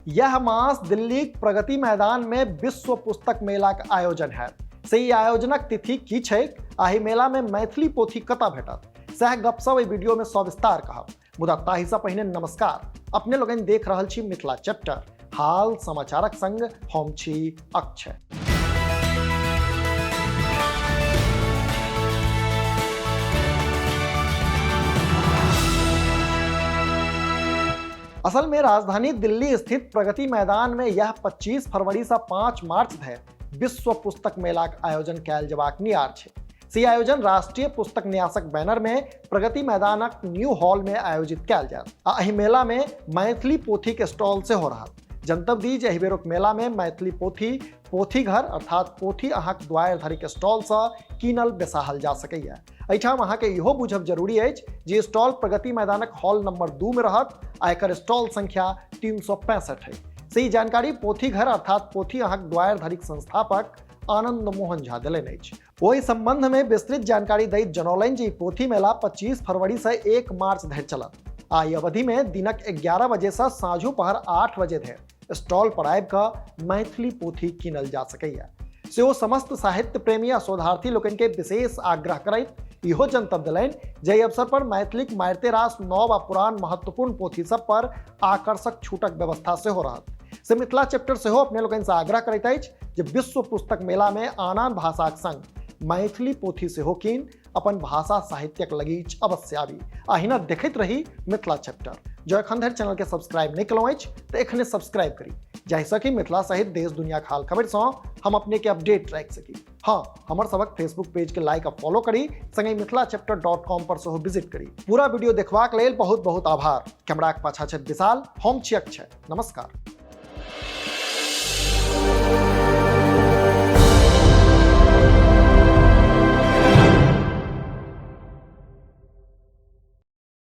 यह मास दिल्ली प्रगति मैदान में विश्व पुस्तक मेला का आयोजन है। से आयोजनक तिथि की छैक आहि मेला में मैथिली पोथी कतऽ भेटत सह गपशप वीडियो में सविस्तार कहब। मुदा ताहिसँ पहिने नमस्कार, अपने लोगन देख रहल छी मिथिला चैप्टर, हाल समाचारक संग हम छी अक्षय। असल में राजधानी दिल्ली स्थित प्रगति मैदान में यह 25 फरवरी से 5 मार्च धरि विश्व पुस्तक मेला के आयोजन कयल जेबाक नियार छै। से आयोजन राष्ट्रीय पुस्तक न्यासक बैनर में प्रगति मैदानक न्यू हॉल में आयोजित कयल जायत। एहि मेला में मैथिली पोथी के स्टॉल से हो रहा। जनतब दी जे एहि बेरुक मेला में मैथिली पोथी घर अर्थात पोथी अहाँक द्वार धरि के स्टॉल से कीनल बेसाहल जा सकैया। एहिठाम अहाँके इहो बुझब जरूरी अछि जे स्टॉल प्रगति मैदानक हॉल नंबर 2 में रहत आ एकर स्टॉल संख्या 365 है। से जानकारी पोथी घर अर्थात पोथी अहाँक द्वार धरिक संस्थापक आनंद मोहन झा देलनि अछि। ओहि संबंध में विस्तृत जानकारी दैत जनौलनि जे पोथी मेला 25 फरवरी से 1 मार्च धरि चलत आ ई अवधि में दिनक 11 बजे से साँझू पहर 8 बजे धरि स्टॉल पर आबि कऽ मैथिली पोथी कीनल जा सकैया। से ओ समस्त साहित्य प्रेमी आ शोधार्थी लोकनि के विशेष आग्रह करैत इहो जनतब दिलनि जे अवसर पर मैथिलीक मारिते रास नव आ पुरान महत्वपूर्ण पोथी सब पर आकर्षक छूटक व्यवस्था से हो रहत। से मिथिला चैप्टर से हो अपने लोगन से आग्रह करैत अछि जे विश्व पुस्तक मेला में आन भाषाक संग मैथिली पोथी से हो कीन अपन भाषा साहित्यक लगीच अवश्य आबी। अहिना देखैत रही मिथिला चैप्टर। जो एखन धरि चैनल के सब्सक्राइब नहीं कलहुँ अछि तो एखने सब्सक्राइब करी, जाहिसँ कि मिथिला सहित देश दुनिया हाल खबर से हम अपने के अपडेट राखि सकी। हाँ, हमर सबक फेसबुक पेज के लाइक आ फॉलो करी, संगे मिथिलाचैप्टर.com पर सेहो विजिट करी। पूरा वीडियो देखबाक लेल बहुत बहुत आभार। कैमराक पाछा छथि विशाल, हम छी अक्षय। नमस्कार।